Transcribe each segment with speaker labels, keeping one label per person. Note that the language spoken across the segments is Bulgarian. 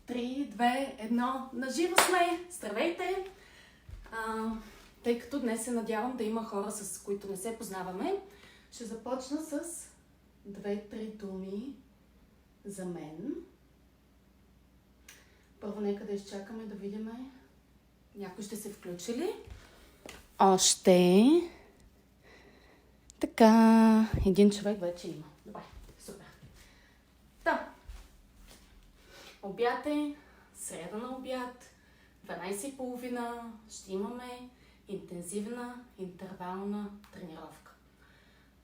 Speaker 1: 3, 2, 1. Наживо сме! Здравейте! Тъй като днес се надявам да има хора, с които не се познаваме, ще започна с 2-3 думи за мен. Първо нека да изчакаме да видим. Някой ще се включи ли? Още. Така, един човек вече има. Добре, супер. Да. Обяд е, среда на обяд, 12:30 ще имаме интензивна интервална тренировка.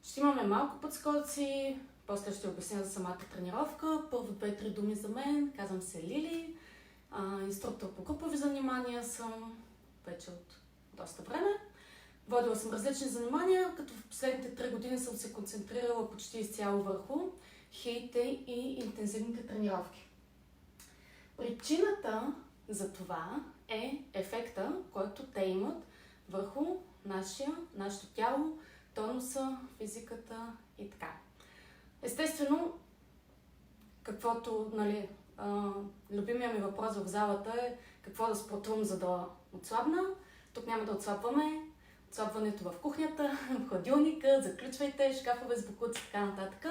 Speaker 1: Ще имаме малко подскоци, после ще обясня за самата тренировка. Първо 2-3 думи за мен. Казвам се Лили. Инструктор по групови занимания съм вече от доста време. Водила съм различни занимания, като в последните 3 години съм се концентрирала почти изцяло върху хеите и интензивните тренировки. Причината за това е ефекта, който те имат върху нашето тяло, тонуса, физиката и така. Естествено, каквото, любимия ми въпрос в залата е какво да спортувам, за да отслабна. Тук няма да отслабваме. Отслабването в кухнята, в хладилника, заключвайте шкафове с бокуци и така нататък.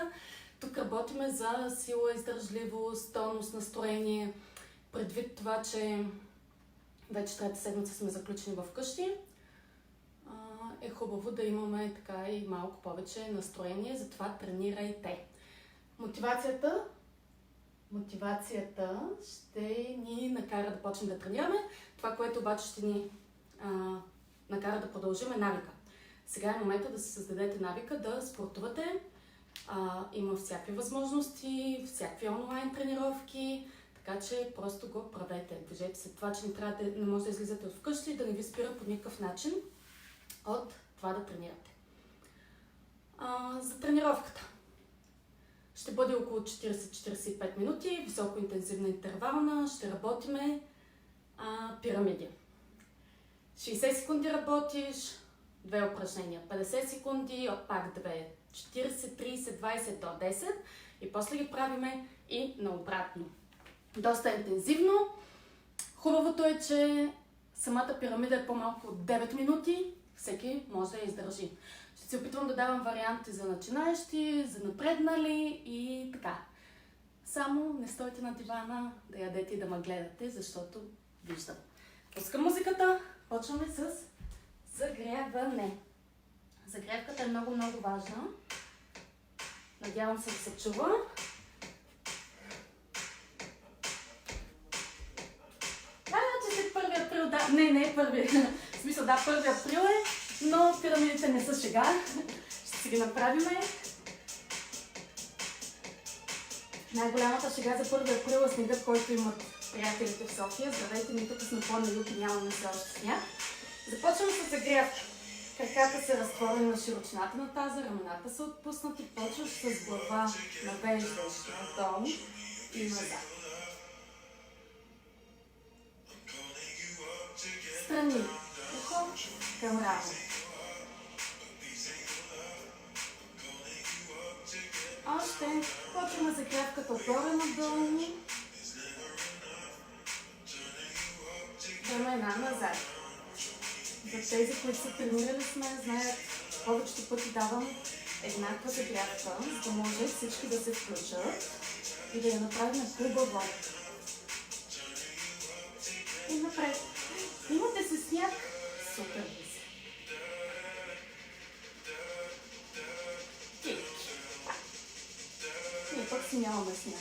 Speaker 1: Тук работиме за сила, издържливост, тонус, настроение. Предвид това, че вече 3-та седмица сме заключени в къщи, е хубаво да имаме така и малко повече настроение, затова тренирайте. Мотивацията ще ни накара да почнем да тренираме. Това, което обаче ще ни накара да продължим е навика. Сега е момента да се създадете навика, да спортувате. Има всякакви възможности, всякакви онлайн тренировки, така че просто го правете. Движете се. Това, че не може да излизате от вкъщи, да не ви спира по никакъв начин от това да тренирате. За тренировката. Ще бъде около 40-45 минути, високоинтензивна интервална. Ще работиме пирамиди. 60 секунди работиш, 2 упражнения, 50 секунди, пак 2, 40, 30, 20 до 10 и после ги правиме и наобратно. Доста интензивно. Хубавото е, че самата пирамида е по-малко от 9 минути, всеки може да я издържи. Ще се опитвам да давам варианти за начинаещи, за напреднали и така. Само не стойте на дивана да ядете и да ме гледате, защото виждам. Пускам музиката, почваме с загряване. Загрявката е много важна. Надявам се да се чува. Че след 1 април, да, не е 1. В смисъл, да, 1 април е, но пирамидите не са шега. Ще си ги направиме. Най-голямата шега за 1 април е снегът, който имат приятелите в София. Здравейте, ми тук сме по-на юг и нямаме все още сняг. Започваме с загрявка. Краката са разтворени на широчината на таза, рамената са отпуснати, почваш с глава, навеждаш надолу и назад. Страни, ухо към рамо. Още почваме загрявката отгоре надолу. Ramena назад. За тези, които са тренирали с мен, знаят, повечето пъти давам еднаква загрявка, за да може всички да се включат и да я направим хубаво. И напред. Имате се сняг? Супер ви се. Ние пък си нямаме сняг.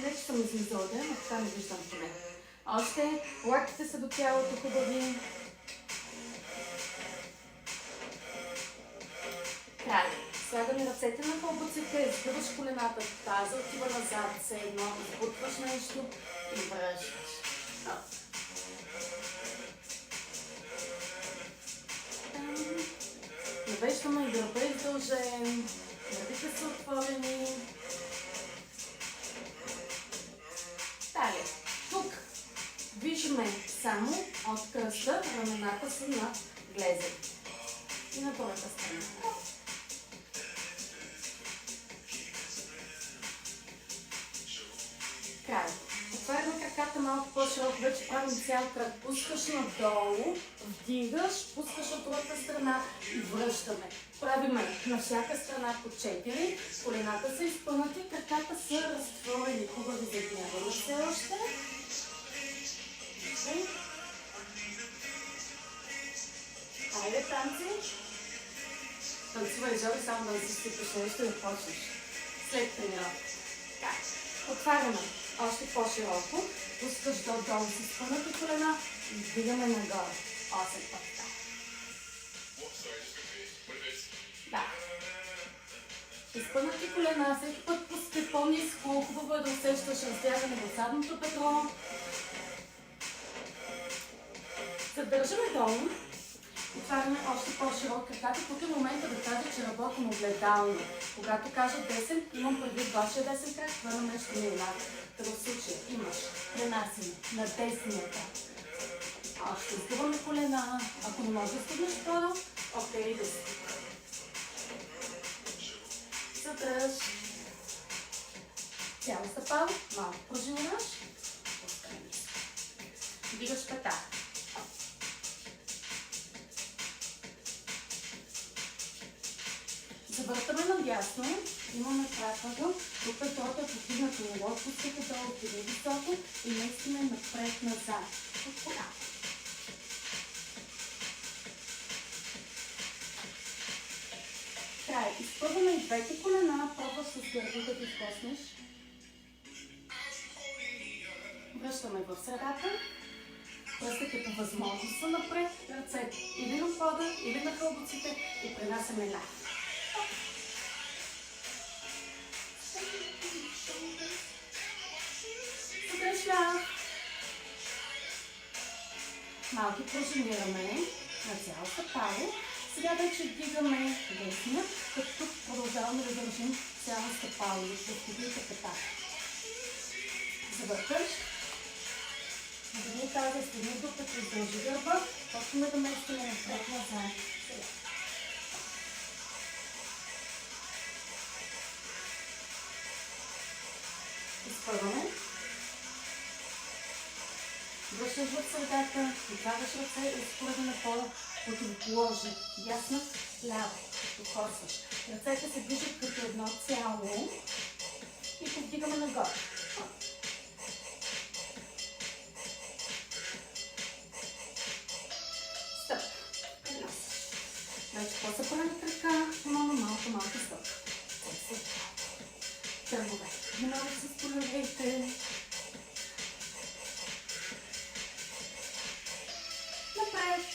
Speaker 1: Не, че съм излизала ден, но така не виждам поне. Още лактите са до тялото хубави. Край. Слагаме ръцете на хълбуците, сгъваш колената, таза отива назад, все едно, избутваш нещо и връщаш. Навеждаме и гърба е издължен, гърдите са отворени. Далее. Тук виждаме само от кръста, рамената са на глезен. И на другата страна. Край. Отваряме малко по-широко, вече правим цял кръг. Пускаш надолу, вдигаш, пускаш от другата страна и връщаме. Правиме на всяка страна по 4. Колената са изпънати, краката са разтворени. Хубави загняваме все още. Айде, танци. Танцувай, Жори, само да си сипиш нещо и почнеш. След тренировка. Така, отваряме още по-широко. Пускаш долу с изпънати колена и вдигаме нагоре. 8 пъти. Да. Изпънати колена, всеки път пускай по-ниско. Хубаво е да усещаш разтягане в задното бедро. Задържаме долу. Отваряме още по-широко краката. Тук е момента да кажа, че работим огледално. Когато кажа десен, имам предвид вашия десен крак, това на мен ще не е лак. В случай имаш пренасене на десния крак. Още издуваме колена. Ако не можеш да стигнеш второ, окей, да си. Задръж. Цяло стъпало, малко проживаш. Вдигаш пета. Завъртаме надясно, имаме краката, тук бедрото е постигнато ниво, пускате долу, отиде високо и местиме напред-назад. От коля. Край. Изпърваме и двете колена, пробваш с гърди да ги скоснеш. Връщаме в средата. Пръстите по възможност са напред, ръцете или на пода, или на хълбоците и пренасяме ляво. Съдеш ляв. Малки прожимираме на цяло стъпало. Сега вече вдигаме десния, като тук продължаваме да държим цяло стъпало и ще вдигнете петата. Завърташ. Вдигни тази, стигни докато издължи гърба, почваме да местиме напред-назад. Изпърваме. Връщаш в средата, отваряш ръце и според на пода, противоположи. Дясна, ляво, докосваш. Ръцете се движат като едно цяло и повдигаме нагоре. Стъпка. Пренасяш. Вече по-събрани крака, имаме малко стъпка. Тръгове. Много се споделяйте. Напред.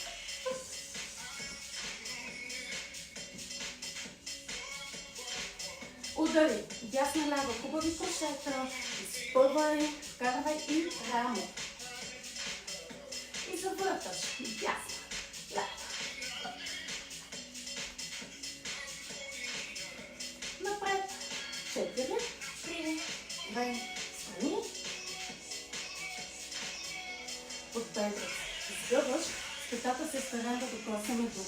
Speaker 1: Удари. Дясна лява. Хубави кошета. Изпъвай. Вкарвай и рамо. И завърташ. Дясна. Лява. Напред. 4. 3. 2. Страни. От бедра. Сгъваш. Петата се стараем да докосваме дух.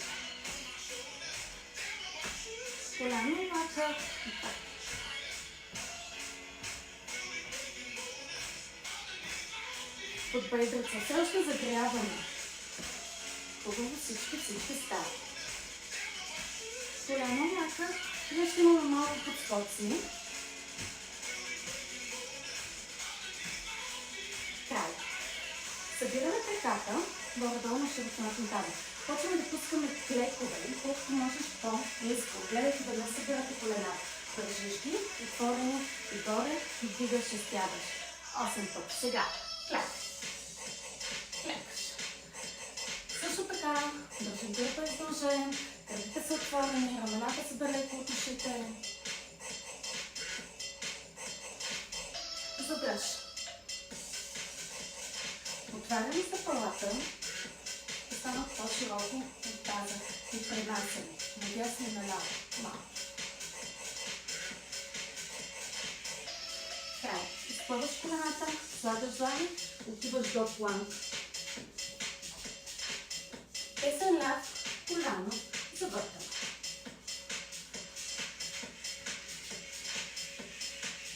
Speaker 1: Коляно обаче. От бедреца. Все още загряваме. Хубаво всички стават. Коляно обаче. Сега ще имаме малко подскоци. Край. Събираме краката, горе-долу на широчината на таза. Почваме да пускаме клекове, колкото можеш по-ниско. Гледайте да не събирате колена. Държиш ги, отворени и горе, и вдигаш и стягаш. 8 пъти. Сега. Клек. Клекаш. Също така, държим гърба издължен, краките са отворени, рамената са далеко от ушите. Задръж. Отваряме стъпалата, останат по-широко от таза и пренасяме. Надясно и наляво. Малко. Край. Изпъваш колената, слагаш длани, отиваш до планк. Десен ляв, коляно, завъртаме.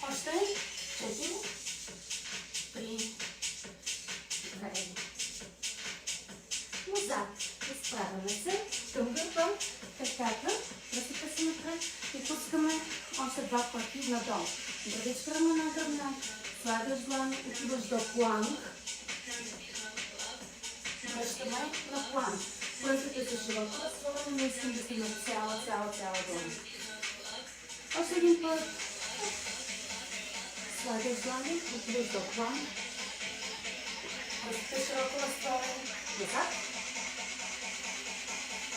Speaker 1: Още 4, 3, 2 пъти надолу. Вървичка ръмена гръбна, слагаш длан, отиваш до планк. Връщаме на планк. Пръстите са широко разтворени, не искам да си на цяла длан. Още един път. Слагаш длани, отиваш до планк. Пръстите широко разтворени, назад.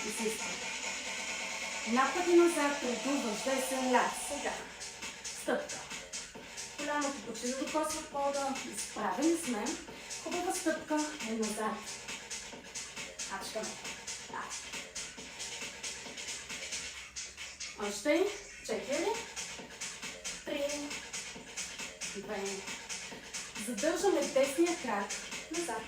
Speaker 1: И се изпълни. Напъди назад, предуваш, десен ляв. Сега. Стъпка. Коляното почти да докосва пода. Изправени сме. Хубава стъпка е назад. Ачкаме. Да. Още. 4. 3. 2. Задържаме десния крак назад.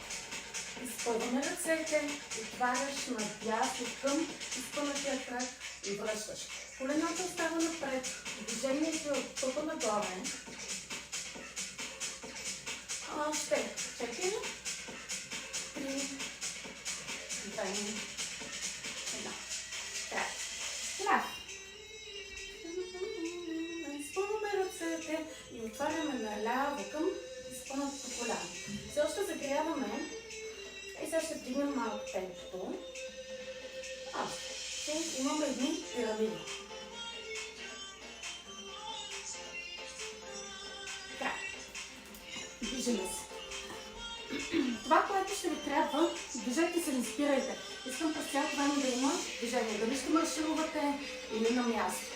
Speaker 1: Изпълваме ръцете, отваряш надясно към изпълнатия крак и връщаш. Коленото остава напред, движението е от тупа нагоре. Още 4, 3, 2, 1. Крак. Крак. Изпълваме ръцете и отваряме наляво към изпълнатото коляно. Все още загряваме. И сега ще вдигнем малко темпото. Ще имаме едни пирамиди. Така. Движиме се. Това, което ще ви трябва, движете се, не спирайте. Искам през цялото време да има движение. Дали ще марширувате или на място.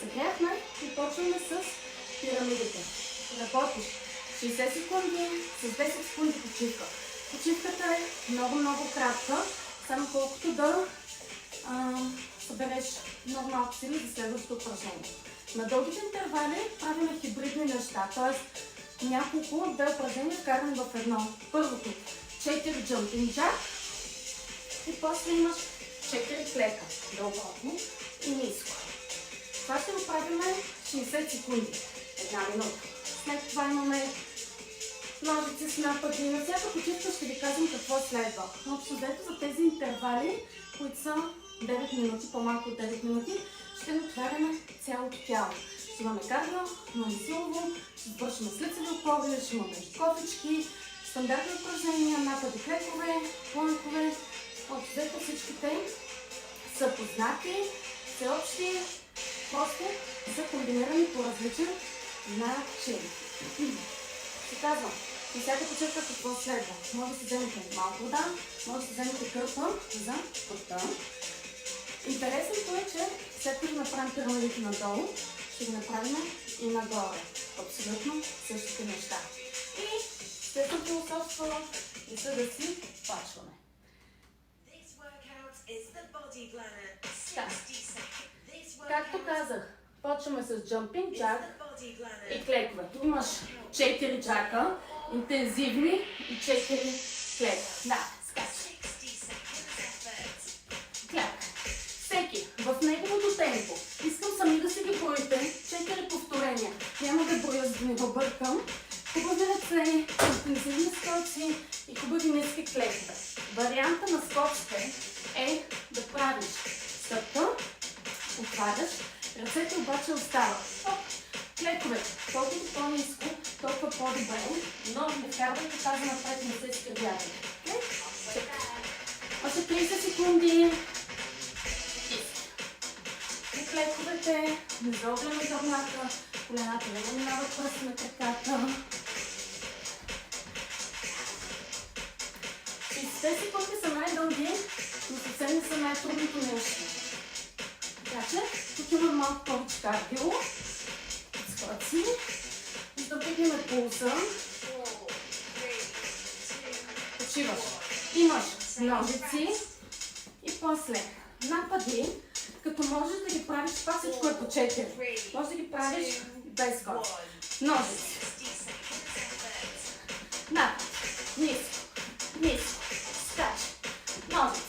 Speaker 1: Загряхме и почваме с пирамидите. Работиш 60 секунди с 10 секунди почивка. Почивката е много кратка, само колкото да събереш много малко сили за следващото упражнение. На дългите интервали правим хибридни неща, т.е. няколко упражнения вкарани в едно. Първото 4 jumping jack и после имаш 4 клека, дълбоко и ниско. Това ще го правим 60 секунди, 1 минута. След това имаме ножици с напъди. На всяка почивка ще ви казвам какво следва. Но общо взето за тези интервали, които са 9 минути, по-малко от 9 минути, ще отваряме цялото тяло. Ще имаме кардио, имаме силово, ще сбършваме с лицеви опори, ще имаме кофички, стандартни упражнения, напъди, клекове, планкове. Общо взето всичките са познати, всеобщи, просто са комбинирани по различен начин. Ще казвам, на всяка почивка какво следва. Може да си вземете малко вода, може да си вземете кърпа за пътта. Интересното е, че след като направим пирамидите надолу, ще ги направим и нагоре. Абсолютно същите неща. И ще съм философствала и са да си пачваме. Както казах, почваме с jumping jack и клекове. Имаш 4 джака, интензивни и 4 клека. Да, скача. Кляк. Всеки в неговото темпо. Искам сами да си ги броите. 4 повторения. Няма да броя, за да не го бъркам. Хубави ръце, интензивни скоци и хубави ниски клекове. Варианта на скоците е да правиш стъпка, отваряш, ръцете обаче остават. Клековете, колкото по-ниско, толкова по-добре, но не вкарвайте тази напред, не се изкривявате. Още 30 секунди. И клековете, не заогляме гърбната, колената не заминават пръсти на краката. 60 секунди са най-дълги, но съвсем не са най-трудното нещо. Така че, тук има малко повече кардио. Скоци. И да вдигнем пулса. Почиваш. Имаш ножици и после напади, като можеш да ги правиш, това всичко е по 4. Може да ги правиш без скоци. Ножици. Напад. Ниско. Ниско. Скач. Ножици.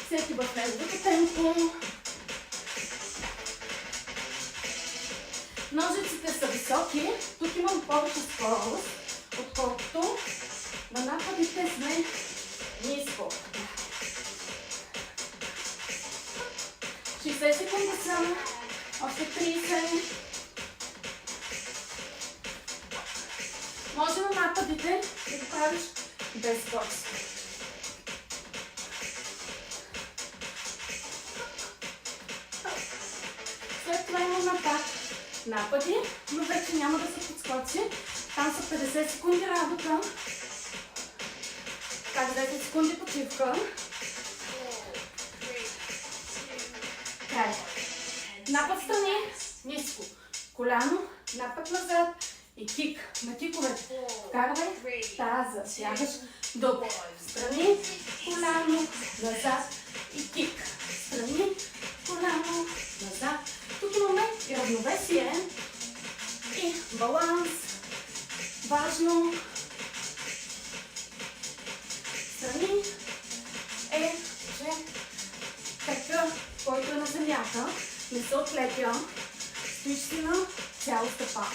Speaker 1: Всеки в неговото темпо. Ножиците са високи. Тук имам повече скорост, отколкото на нападите сме ниско. 60 секунди само. Още 30. Може на нападите да го правиш без скорост. След това имаме пак напади, но вече няма да се подскочи. Там са 50 секунди работа. Така, 10 секунди почивка. Край. Напад страни, ниско. Коляно, напад назад и кик. На киковете. Вкарвай таза. Сягаш долу. Страни, коляно, назад и кик. Страни, коляно, назад. Тук имаме и равновесие и баланс. Важно. Страни е, че така, който е на земята, не се отлепя, стоиш си на цяло стъпа.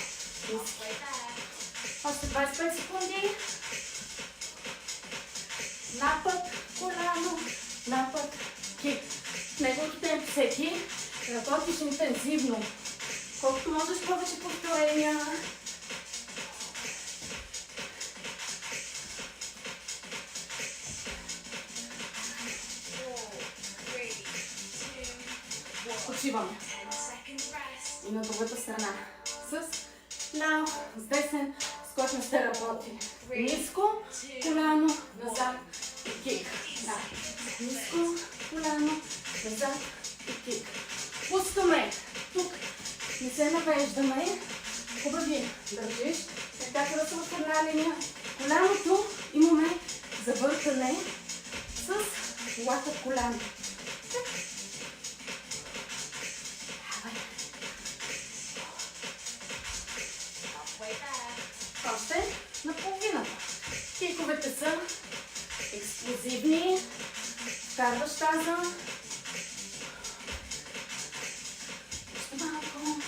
Speaker 1: Още 25 секунди. Напът, коляно, напът, кик. В неговото темпо всеки работиш интензивно. Колкото можеш повече повторения. Почиваме. И на другата страна. С ляв, с десен, скоч не сте работи. Ниско, коляно, назад и кик. Да. Ниско, коляно, назад и кик. Пускаме. Тук не се навеждаме. Хубави. Държиш. Така да се в една линия. Коляното имаме завъртане с лакът коляно. Още на половината. Киковете са експлозивни. Вкарваш таза. Още малко.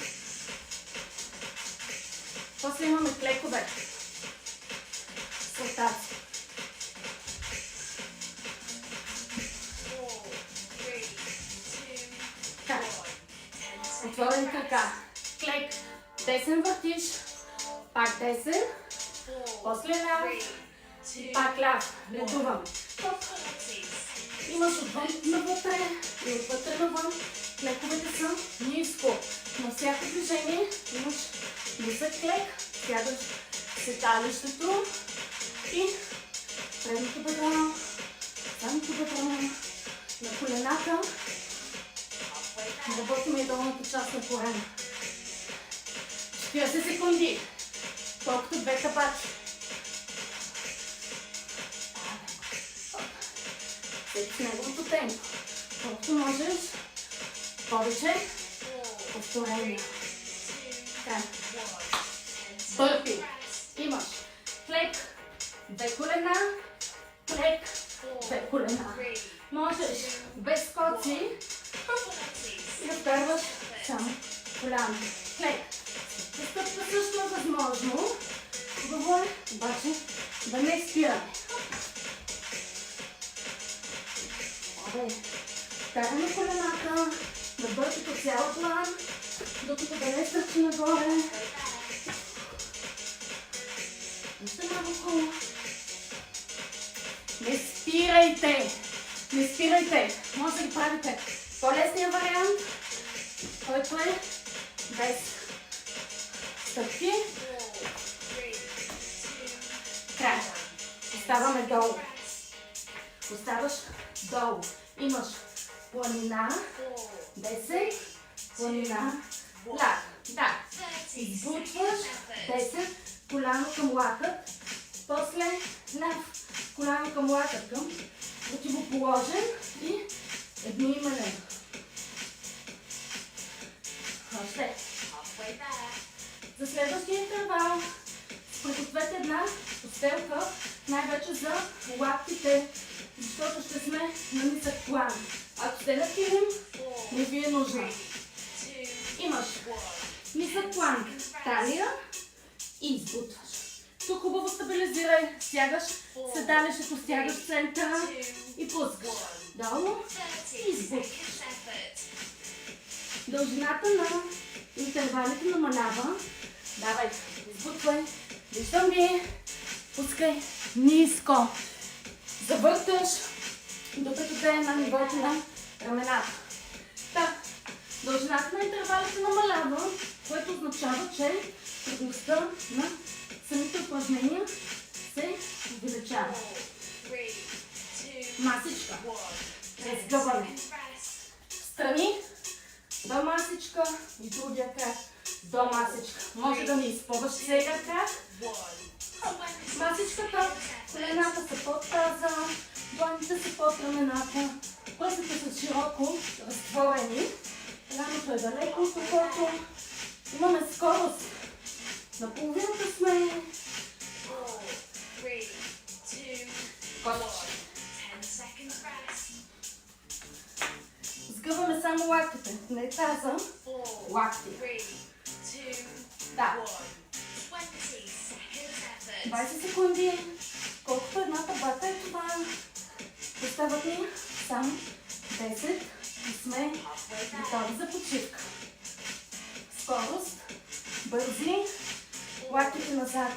Speaker 1: После имаме клекове. Салтаци. Така. Отворени крака. Клек. Десен въртиш. Пак 10, после ляв, пак ляв, редуваме. Имаш отвън навътре и отвътре навън. Клековете са ниско. На всяко движение имаш нисък клек, сядаш седалището и предното бедро, задното бедро, на колената. Работим и долната част на корена. 40 секунди. Колкото две капачи. Всеки с неговото темпо. Колкото можеш, повече повторения. Така. Бърпи. Имаш клек, две колена, клек, две колена. Можеш без скоци и да вкарваш само коляно. Клек. Стъпка също е възможно. Хубаво е, обаче да не спираме. Вкараме колената, да бърти по цял план, докато да не стърчи нагоре. Още малко. Не спирайте! Не спирайте! Може да ги правите по-лесния вариант, който е без стъпки. Край. Оставаме долу. Оставаш долу. Имаш планина, 10, планина, лак. Да. Избутваш, 10, коляно към лакът. После ляв, коляно към лакът към противоположен и едноименен. Още. За следващия интервал пригответе една постелка, най-вече за лаптите, защото ще сме на нисък план. Ако сте на килим, не ви е нужно. Имаш нисък план, талия и избутваш. Тук хубаво стабилизирай, стягаш седалището, стягаш центъра и пускаш. Долу и избутваш. Дължината на интервалите намалява. Давай, избутвай. Виждам ги. Пускай ниско. Завърташ, докато да е на нивото на рамената. Така, дължината на интервалите намалява, което означава, че трудността на самите упражнения се увеличава. Масичка. Разгъваме. Страни до масичка и другия крак до масичка. Може да не изпълваш целият крак. Масичката, колената са под таза, дланите са под рамената, пръстите са широко разтворени, рамото е далеко от ухото, имаме скорост. На половината сме. Сгъваме само лактите, не таза, лакти. Да. 20 секунди, колкото едната бата е това. Остават ни само 10 и сме готови за почивка. Скорост, бързи, лактите назад.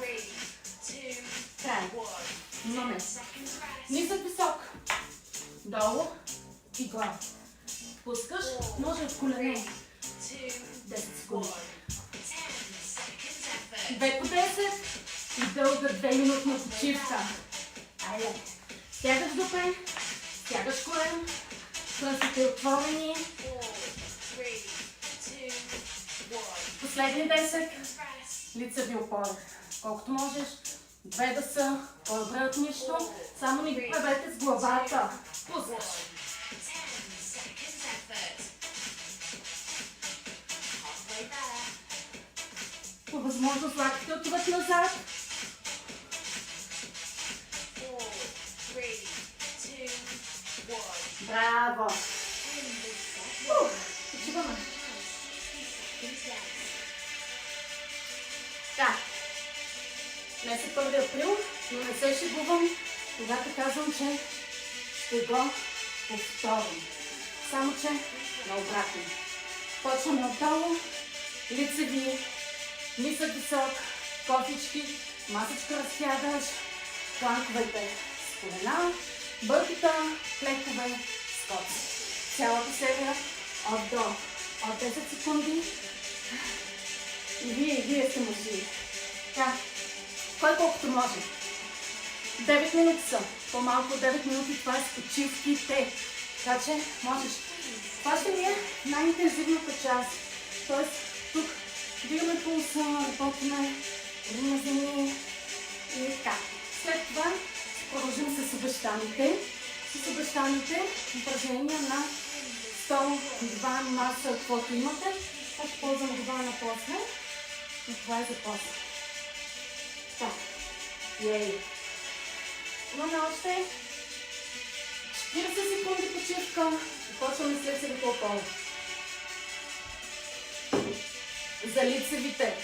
Speaker 1: Край. Имаме нисък, висок, долу и горе. Пускаш, може от колене. 10 секунди. 2 по 10 и дълга 2-минутна почивка. Айде. Стягаш дупе, стягаш колен, пръстите отворени. Последни 10. Лицеви опори. Колкото можеш. 2 да са. По-добре от нищо. Само не ги правете с главата. Пускаш. По възможност лактите отиват назад. Браво! Почиваме. Да. Днес е 1 април, но не се шегувам, когато казвам, че ще го повторим. Само, че наобратно. Почваме отдолу, лицеви, нисък, висок, кофички, масичка разтягаш, планковете с колена, бърката, клекове, скоци. Цялата серия от до. От 10 секунди. И вие сте мъжи. Така, кой колкото може. 9 минути са. По-малко от 9 минути, това е с почивките. Така че можеш. Това ще ми е най-интензивната част. Тоест, тук вдигаме пулса, работиме, размазани и така. След това продължим с обещаните. С обещаните упражнения на стол, диван, маса, каквото имате. Аз ще ползвам дивана после. И това е за после. Така. Ей. Имаме още 40 секунди почивка. Почваме след себе по-поло. За лицевите.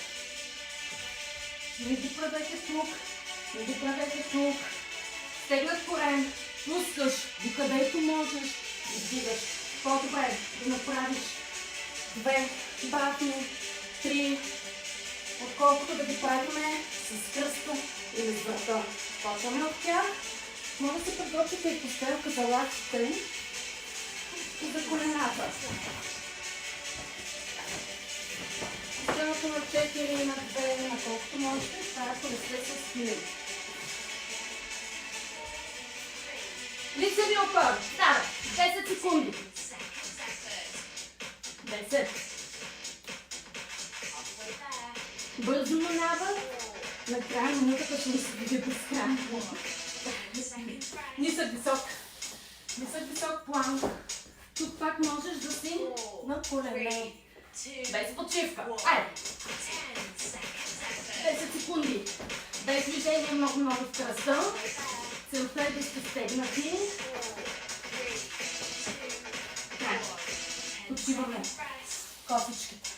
Speaker 1: Не ги правете тук. Не ги правете тук. Стегнат корен. Пускаш докъдето можеш. Издигаш. По-добре да направиш 2 братни, 3, отколкото да ги правиме с кръста или с врата. Почваме от тях. Може да се подготвите и постелка за лактите и за колената. Системата на 4, на 2, на колкото можете, това е колесте с хиляди. Лицеви опор. Стара. 10 секунди. 10. Бързо минава. Накрая минутата ще ми се види безкрайно. Нисък висок. Нисък висок планк. Тук пак можеш да си на колене. Без почивка. Айде. 10 секунди. Без движение, много в кръста. Целта е да сте стегнати. Почиваме кофичките.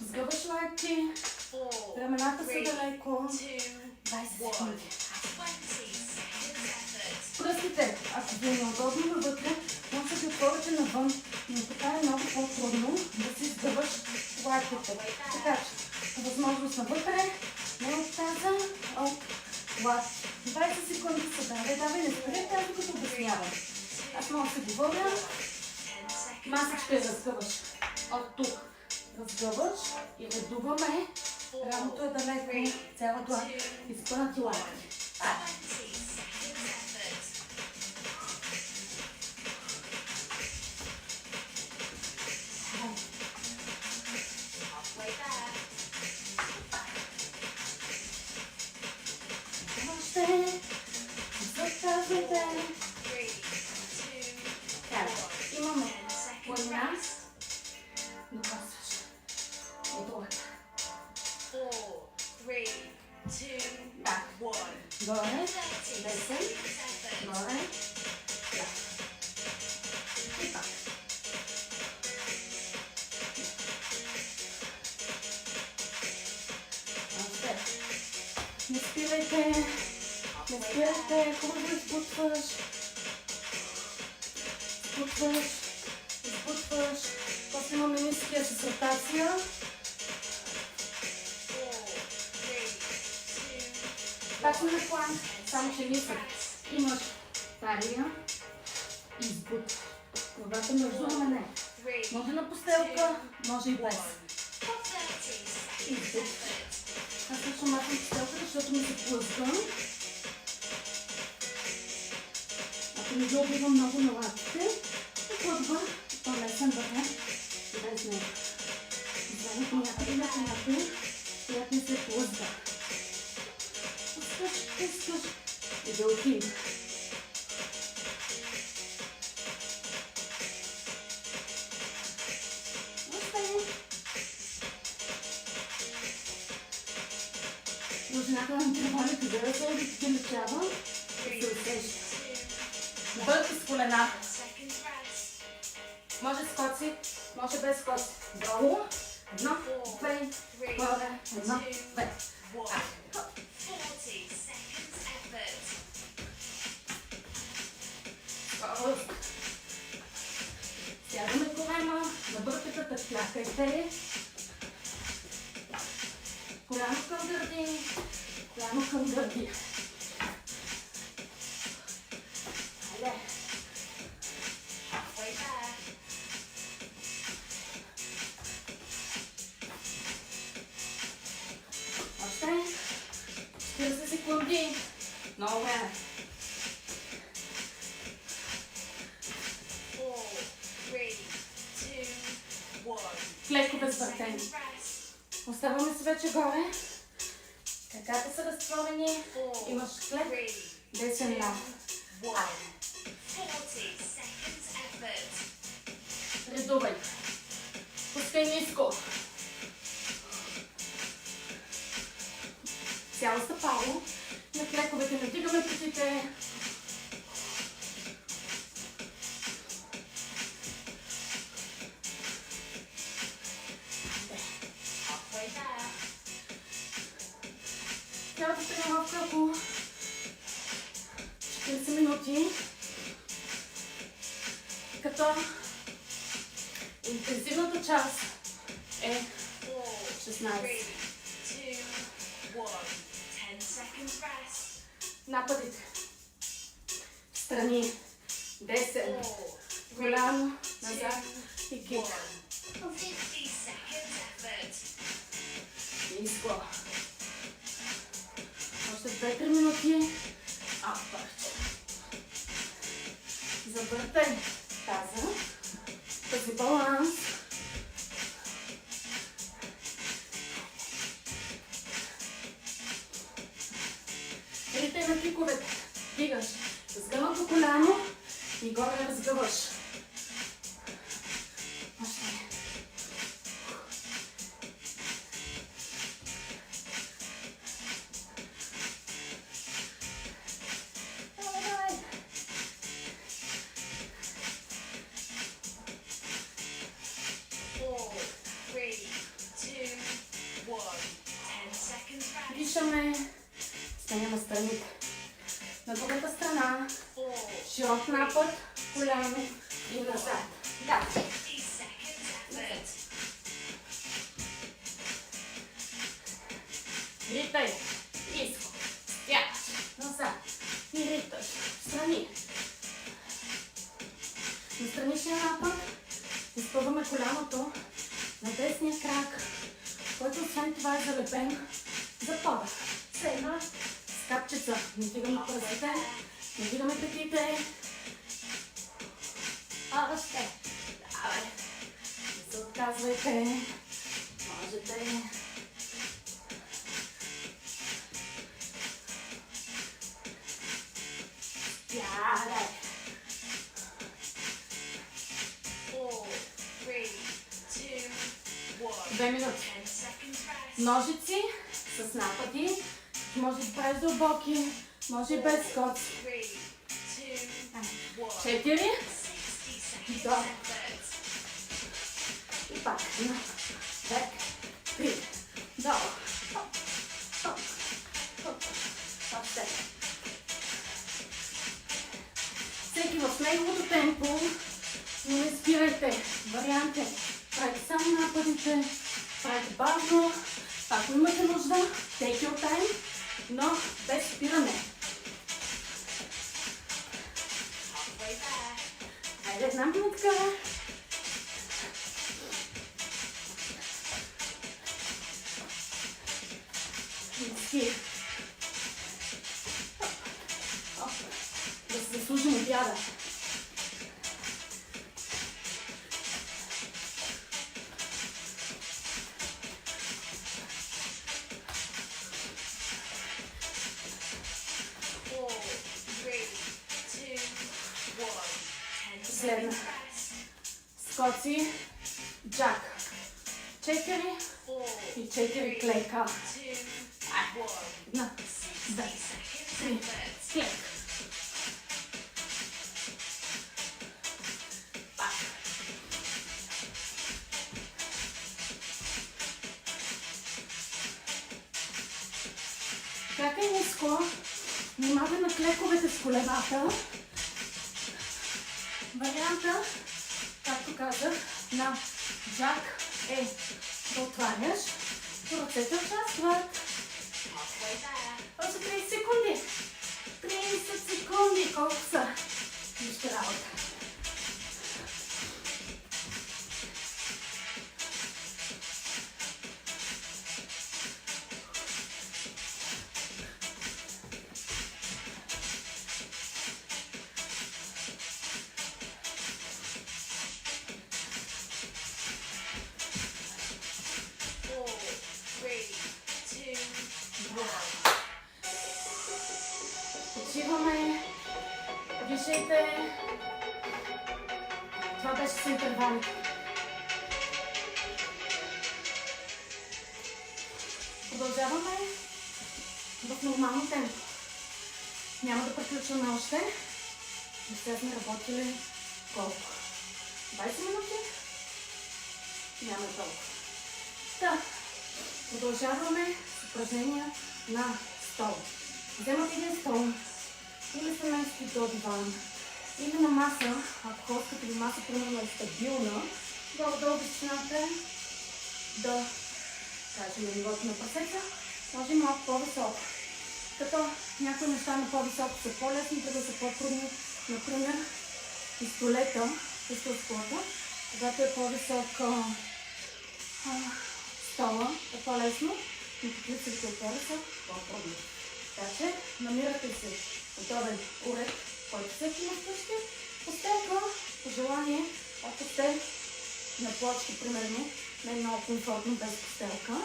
Speaker 1: Сгъваш лакти. Рамената са далеко. 20 секунди. Пръстите, ако ви е неудобно навътре, може да ги отворите навън. Но така е много по-трудно да си сгъваш лактите. Така че, възможност навътре, не от таза, от лакти. 20 секунди се давай, не спри тази, като обяснявам. Аз мога да се говоря. Масичка я разгъваш. От тук разгъваш и редуваме. Рамото е далеко, цялото изпънати лакти. Запазвайте. Имаме планина. Докосваш. И другата. Да. Горе. 10. Горе. Да. И пак. Още. Не спирайте. Не спирайте. Хубаво изпутваш. Изпутваш. После имаме ниския с ротация. Пак сме на план, само че мисля. Имаш талия и избут. Главата между рамене. Може на постелка, може и без. Избут. Аз също махам постелка, защото ми се плъзга. Ако не го убивам много на лапите, и плъзга, по-лесен бъде без него. Вземете някъде на някъде, която ми се плъзга. Пускаш и да отида. Дължината на интервалите, за да се увеличава и се усеща. Бърка с колената. Може скоци, може без скоци. Долу. 1, 2, горе, 1, 2. Сядаме колена, на бърката клякайте. Коляно към гърди, коляно към гърди. Хайде. Още 40 секунди. Много време. Клетко безвъртени. Оставаме се вече горе. Краката са разтворени. Имаш клет. Десен лав. Редувай. Пускай ниско. Цяло стъпало. На клековете не вдигаме петите. Цялата тренировка около 40 минути, като интензивната част е 16. Нападите. Страни. 10. Голямо. Назад. И кик. Ниско. Още 2-3 минути. Апърт. Завъртай таза. Тази баланс. Рите на киковете. Дигаш. Сгъвам коляно и горе разгъваш. Още. Дишаме. Станем страните. На другата страна. Широк напад, коляно и назад. Да. Ритай. Изко. Стягаш. Назад. И риташ. Страни. На страничния напън изпълваме коляното на десния крак, който освен това е залепен за пода. Седна с капчица. Не дигаме пръстите, не дигаме петите. Още. Давай. Не се отказвайте. Можете. Стягай. 2 минути. Ножици с напади. Може да правиш дълбоки, може и без скоци. 4. Долу. И пак. 5. 3. Долу. Още. Всеки в неговото темпо. Но не спирайте. Вариант е. Правите само нападите. Правите бавно. Ако имате нужда, take your time, но без спиране. Хайде, една минутка. Да се заслужим обяда. Следна. Скоци, джак. 4 и 4 клека. Една, 2, 3, клек. Пак. Как е ниско? Внимавай на клековете с колевата. Варианта, както казах, на джак е да отваряш, ръцете участват. Още 30 секунди. 30 секунди. Колко са? Вижте работа. Почиваме. Дишайте. Това беше с интервали. Продължаваме в нормално темпо. Няма да приключваме още. До сега сме работили колко? 20 минути? Няма толкова. Та, продължаваме с упражнения на стол. Вземате един стол или се местите до диван, или на маса, ако хоската ви маса примерно е стабилна, долу височината е да кажем на нивото на прасеца, може и малко по-високо. Като някои неща на по-високо са по-лесни, други са по-трудни. Например, пистолета, пистолската, когато е по-високо стола, е по-лесно, но приключвате отгоре са по-трудни. Така че намирате се удобен уред, който всеки има вкъщи. Постелка, по желание, ако сте на плочки, примерно, не е много комфортно без постелка.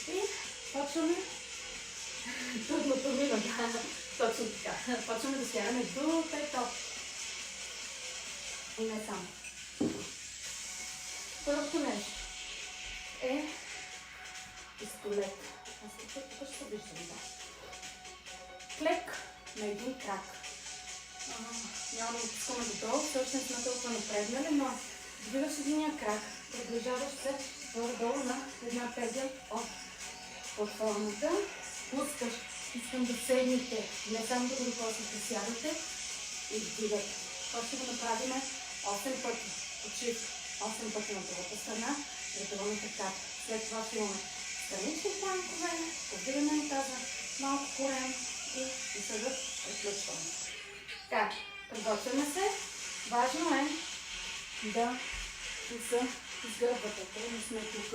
Speaker 1: И почваме трудното мина, точно така. Почваме да стягаме до петоп. И не само. Първото нещо е пистолет. Аз тук ще се виждам, да. Клек на един крак. Няма да отпускаме долу, всъщност сме толкова напреднали, но двигаш единия крак, приближаваш се долу на една педя от платформата, пускаш, искам да седнете, не само да го после да сядате и вдигате. Това ще го направим 8 пъти. почивка. 8 пъти на другата страна, редуваме краката. След това ще имаме странични планкове, повдигане на таза, малко корем и да приключваме. Така, подготвяме се. Важно е да не се изгърбвате. Ако не сме тук,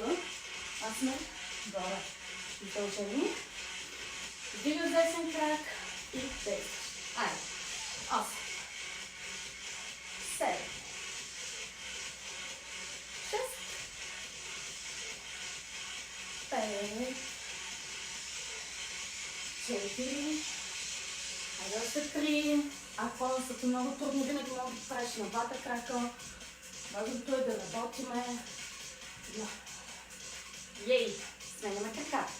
Speaker 1: а сме горе. Издължени. Вдигаш десен крак и действаш. Айде. 8. 7. 6. 5. 4. Айде още 3. Ако са много трудно, винаги може да правиш на двата крака. Важното е да работиме. Ей! Сменяме краката.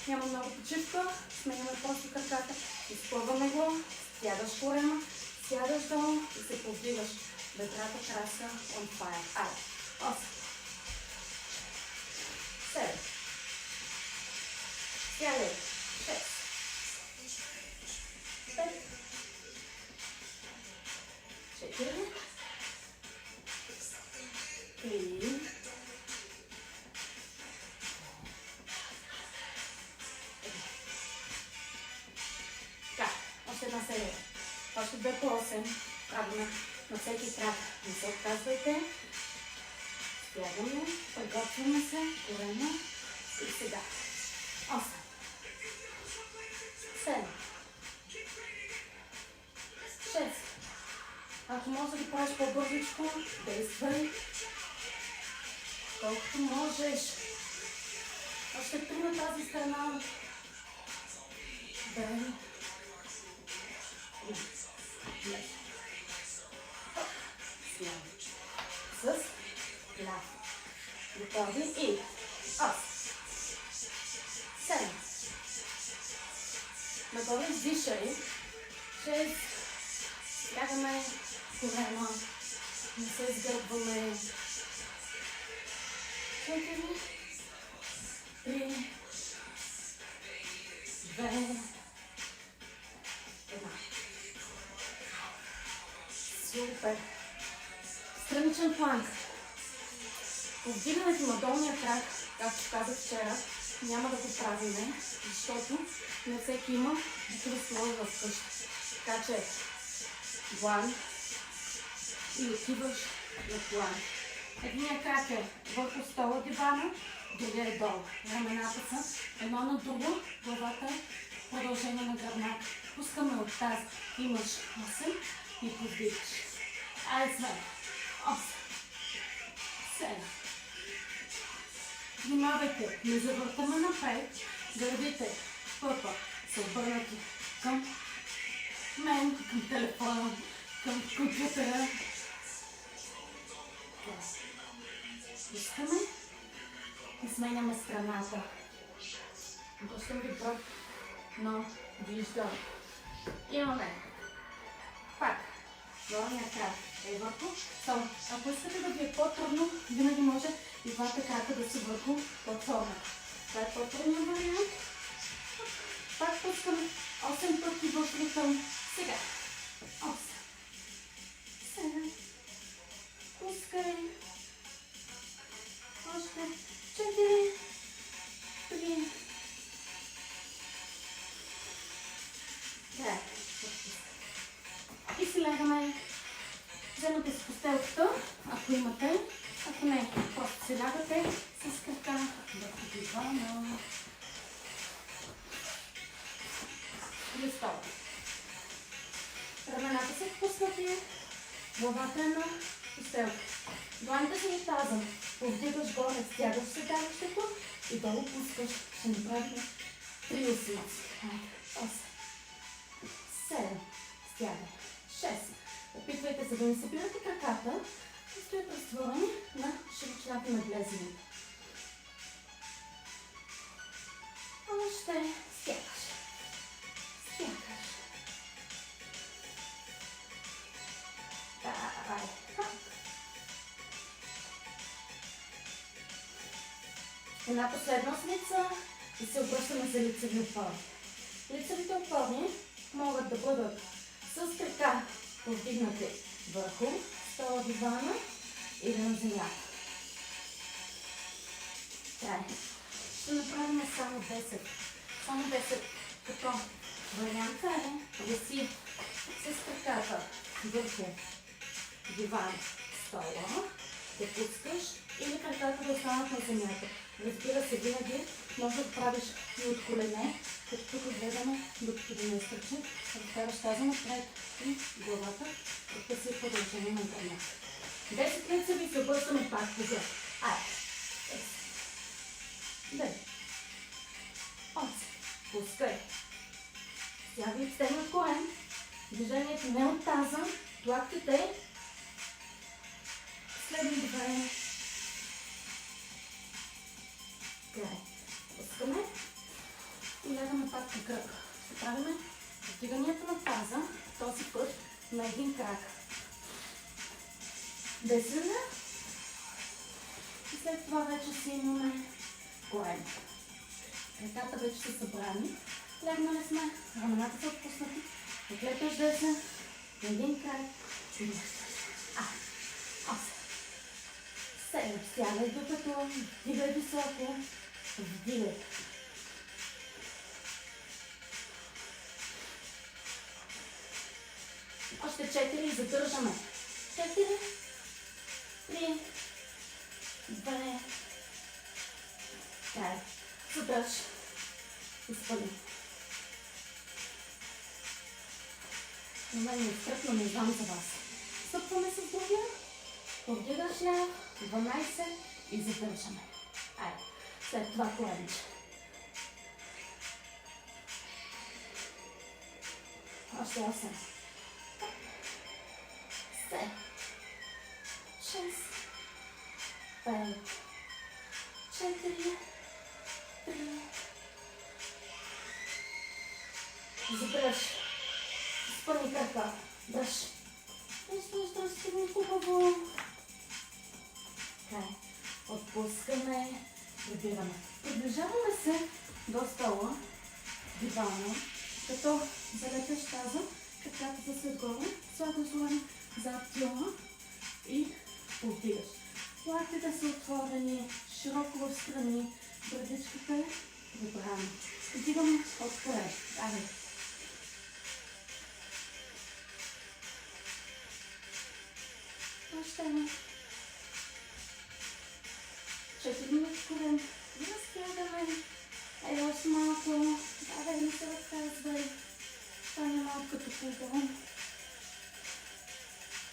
Speaker 1: Няма много почивка. Сменяме просто краката. Изпълваме го. Сядаш корема. Сядаш долу и се повдигаш. Бедрата краса on fire. Айде. 8. 7. Сядай. 6. 5. 4. 3. Така, още една серия. Още 2 по 8. Правим на всеки крак. Не се отказвайте. Стягаме, приготвяме се, корема и сега. 8. 7. 6. Ако може да правиш по-бързичко, действай. Колкото можеш. Още 3 на тази страна. 2. С ляво. Готови и 8. 7. Нагоре издишай. 6. Стягаме корема. Не се изгърбваме. 4. 3. 2. 1. Супер. Страничен планк. Повдигането на долния крак, както казах вчера, няма да го правиме, защото не всеки има такива слои в къща. Така че длан и отиваш на длан. Единият крак е върху стола дивана, другия е долу. Рамената са едно на друго, главата е продължение на гръбнака. Пускаме от таз, имаш 8 и повдигаш. Айде сме. 8. 7. Внимавайте, не завъртаме напред. Гърдите пъпа са обърнати към мен, към телефона, към компютъра. Пускаме и сменяме страната. Пускам ви пръв, но виждам. Имаме пак. Горния крак е върху стола. Ако искате да ви е по-трудно, винаги може и двата крака да са върху платформата. Това е по-трудният вариант. Пак пускаме 8 пъти в ритъм. Сега. 8. 7. Пускай. Още 4. 3. Да. И си лягаме. Вземате си постелката, ако имате. Ако не, просто се лягате с крака върху дивана. И стола. Рамената са впуснати, главата е на постелка. Дланите са на таза. Повдигаш горе, стягаш седалището и долу пускаш. Ще направим 3 усилици. 8. 7. Стягай. 6. Опитвайте се да не събирате краката и стоят разтворени на широчината на глезените. Още стягаш. Стягаш. Давай. Една последна осмица и се обръщаме за лицеви опори. Лицевите опори могат да бъдат с крака повдигнати върху стола дивана или на земята. Край. Ще направим само 10. Само 10 като варианта е да си с краката върху диван, стола, да пускаш или краката да останат на земята. Разбира се, винаги може да правиш и от колене, като тук гледаме, докато да не стърчи, разкараш тази напред и главата, като си продължение на гърна. 10 лица ви се обръщаме пак по гърб. Айде. 9. 8. Пускай. Стягай стегнат корен. Движението не от таза. Лактите. Следни две. Край. Пускаме. И лягаме пак по кръг. Ще правим вдиганията на таза. Този път на един крак. Десена. И след това вече си имаме корен. Ръката вече са събрани. Легнали сме, рамената са отпуснати. Отлепяш десен, на един край. 8. 7. Стягай докато, вдигай високо, вдигай. Още 4 задържаме. 4, 3, 2, край. Задърж. Изпъди. Момент ми изтръпно, не знам за вас. Стъпваме с другия. Повдигаш ляв. 12 и задържаме. Айде. След това коленче. Още 8. 7. 6. 5. 4. 3. Задръж. Изпълни крака. Дръж. Стигни хубаво. Край. Отпускаме. Прибираме. Приближаваме се до стола, дивана, като залепеш таза, краката са след горе, слагаш длан зад тила и повдигаш. Лактите са отворени, широко в страни, брадичката е прибрана. Вдигаме отпред. Айде. Още не. 4 минути корен. Разтягаме. Ей, още малко. Давай, не се разказвай. Стане малко като полдон.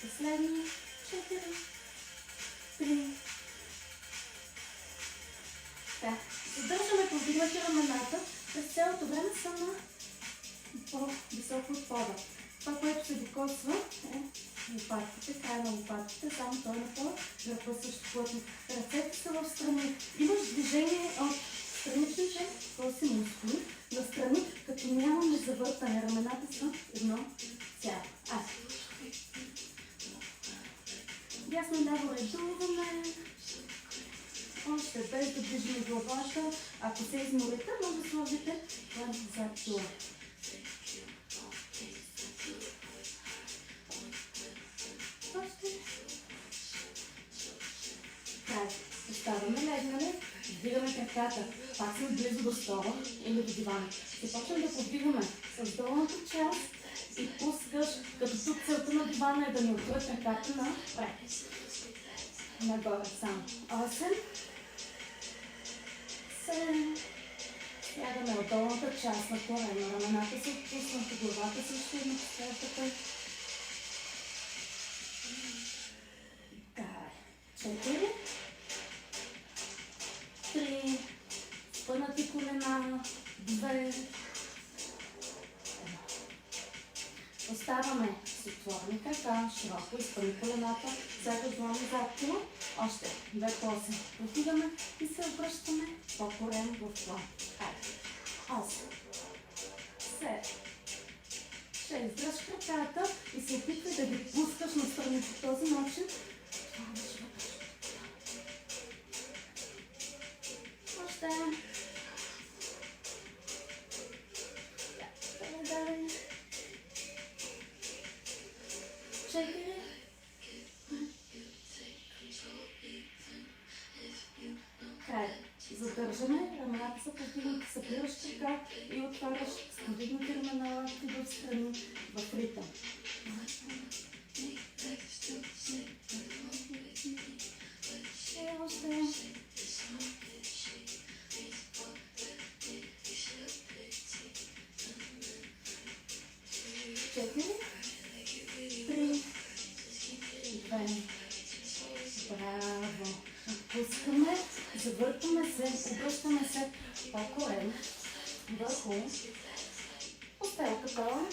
Speaker 1: Последни 4, 3. Така. Задържаме повдигнати рамената. През цялото време са на по-високо от пода. Това, което се докосва е лопатките, края на лопатките, само той на пода, върху също плътно. Ръцете са в страни. Имаш движение от странични коси мускули, настрани, като нямаме завъртане. Рамената са едно цяло. Дясно ляво редуваме. Още без да движим главата. Ако се изморите, може да сложите това зад това. Край. Оставаме легнали, вдигаме краката. Пак сме близо до стола или до дивана. Започваме да подвигаме с долната част и пускаш, като тук целта на дивана е да ни отвърт краката напред. Нагоре само. 8. 7. Слягаме от долната част на корена. Рамената са отпуснати, главата също има подкрепата. 4. 3. Спънати колена. 2. Оставаме с отворени крака, широко изпъни колената, всяка длана зад тяло. Още 2 поси. Отиваме и се обръщаме по-корен в план. 8. 7. 6. Дръж краката и се опитвай да ги пускаш на страни по този начин. Още. Далее. 4. Задържаме, рамената са повдигнати, събираш крака и отваряш с повдигнати ramена лакти в страни, в ритъм. Още. 4, 3, 2. Браво! Отпускаме, завъртаме се, обръщаме се по-корем върху постелката.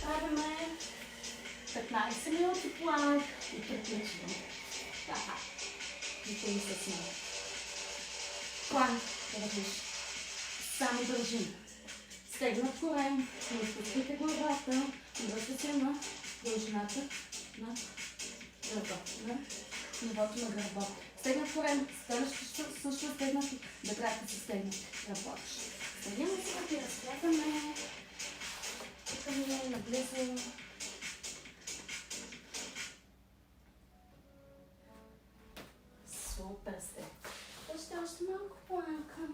Speaker 1: Правиме 15 минути планк и приключваме. Така. Никой не се снима. Планк, държиш. Само държим. Стегнат корем, не спустите главата, връща се на дължината на гърба, на нивото на гърба. Стегнат корем, ставаш също стегнат, бедрата се стегнат, работиш. Стегнем се и разклякаме. Тук ми е наблизо. Супер сте. Още малко планка.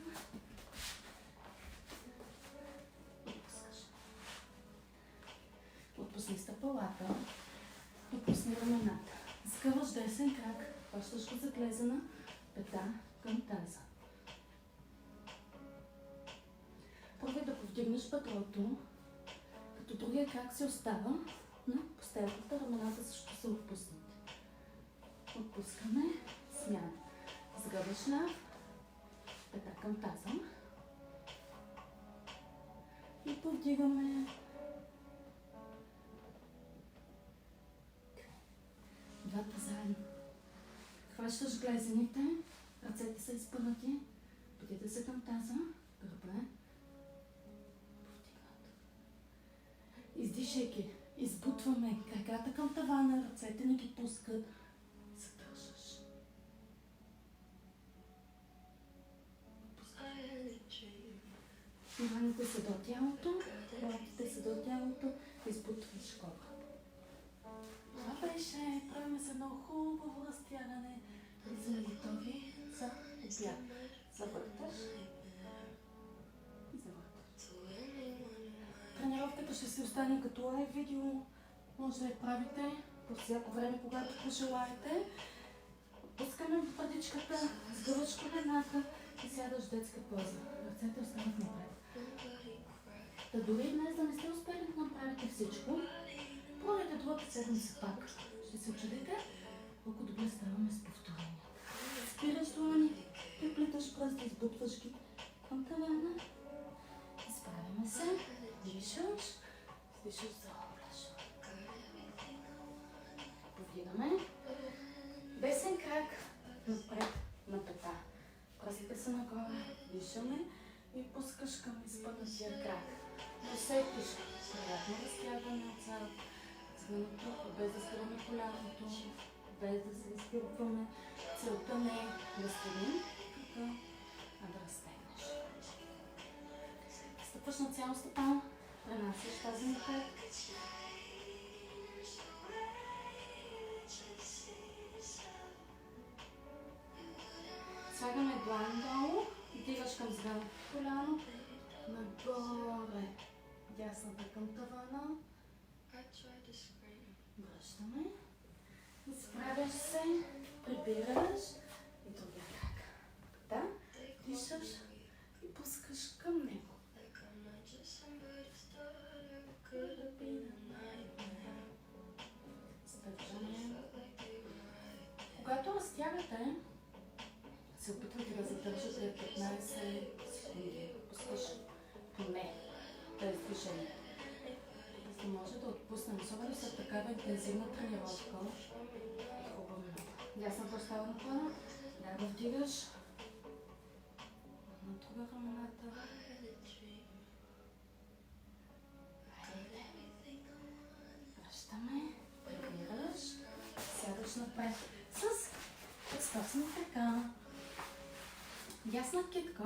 Speaker 1: Отпусни стъпалата, отпусни рамената. Скъваш десен крак, хващаш го за глезена пета към таза. Пробвай да повдигнеш бедрото, като другия крак се остава на постелката, рамената също са отпуснати. Отпускаме, смяна. Сгъваш на пета към таза и повдигаме. Двата заедно. Хващаш глезените, ръцете са изпънати, пътите се към таза, гърба е повдигнат. Издишайки, избутваме краката към тавана, ръцете ни ги пускат, задържаш. Раните са до тялото, лактите са до тялото, избутваш кора. Това беше. Правим се едно хубаво разтягане и сме готови за обяд. Завърташ и завърташ. Тренировката ще си остане като лайв видео. Може да я правите по всяко време, когато пожелаете. Отпускаме брадичката, сгъваш колената и сядаш в детска поза. Ръцете остават напред. Та дори днес да не сте успели да направите всичко, пробвайте другата седмица пак. Ще се учудите колко добре ставаме с повторенията. Спираш длани, приплиташ пръсти, избутваш ги към тавана. Изправяме се, дишаш, заобляш. Повдигаме. Десен крак напред на пета. Пръстите са нагоре, дишаме и пускаш към изпънатия крак. Усетиш приятно разтягане от зад. Без да скриваме коляното, без да се изпирваме. Целта не е да стегнем кръка, а да разтегнеш. Стъпваш на цял стъпал, пренасяш тази напред. Слагаме длан долу, отиваш към задното коляно, нагоре, дясната към тавана. Връщаме, изправяш се, прибираш и другия крак. Да, дишаш и пускаш към него. Стъпваме. Когато разтягате, се опитвате да задържате 15 секунди. Пускаш поне тези движения. За да може да отпуснем, особено след такава интензивна тренировка. Хубаво. Дясна постава на плана. Да, го вдигаш. На друга рамената. Връщаме. Прибираш. Сядаш напред с разтосна крака. Дясна китка.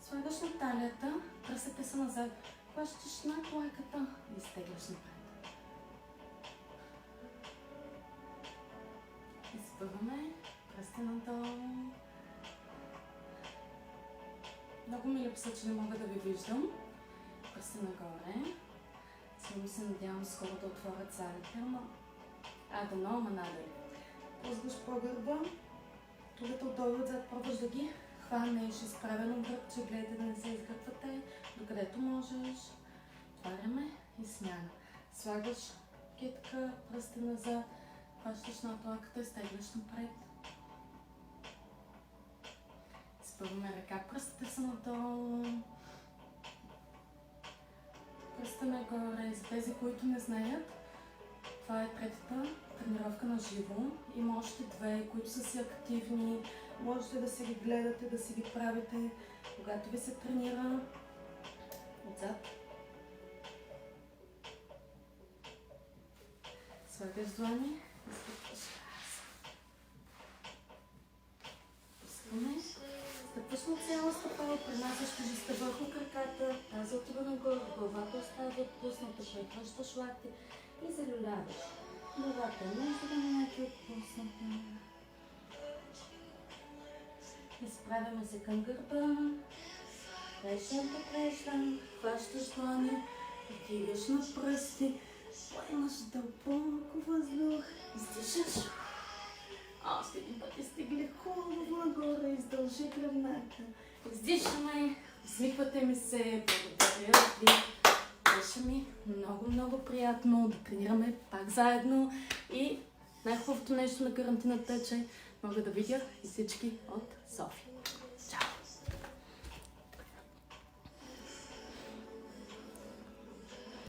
Speaker 1: Слагаш на талията. Пръстите са назад. Хващаш на клайката и изтегляш напред. Изпъваме, пръсти надолу. Много ми липсва, че не мога да ви виждам. Пръсти нагоре. Само се надявам скоро да отворят залите, ама... дано, ама надали. Пуснеш по гърба. Другата отдолу отзад пробваш да ги хванеш изправено гръбче, гледайте да не се изгърбвате, докъдето можеш. Отваряме и смяна. Слагаш китка, пръсти назад, хващаш на отлаката и стегнеш напред. Изпълваме ръка, пръстите са надолу. Пръстите нагоре. За тези, които не знаят, това е третата тренировка на живо. Има още две, които са си активни. Можете да си ги гледате, да си ги правите, когато ви се тренира отзад. Слагаш длани, изпитваш газ. Пускаме. Стъпваш на цяла стъпала, пренасяш тежестта върху краката, тази отива нагоре, главата остава отпусната, прехващаш лакти и залюляваш. Главата е между раменете отпусната. Изправяме се към гърба. Крещен по крещен, хващаш длани, отиваш на пръсти, поемаш дълбоко въздух, издишаш. Още един път изтегли хубаво нагоре, издължи гръбнака. Издишаме, усмихвате ми се, благодаря ви. Беше ми много приятно да тренираме пак заедно и най-хубавото нещо на карантината е, че мога да видя и всички от София.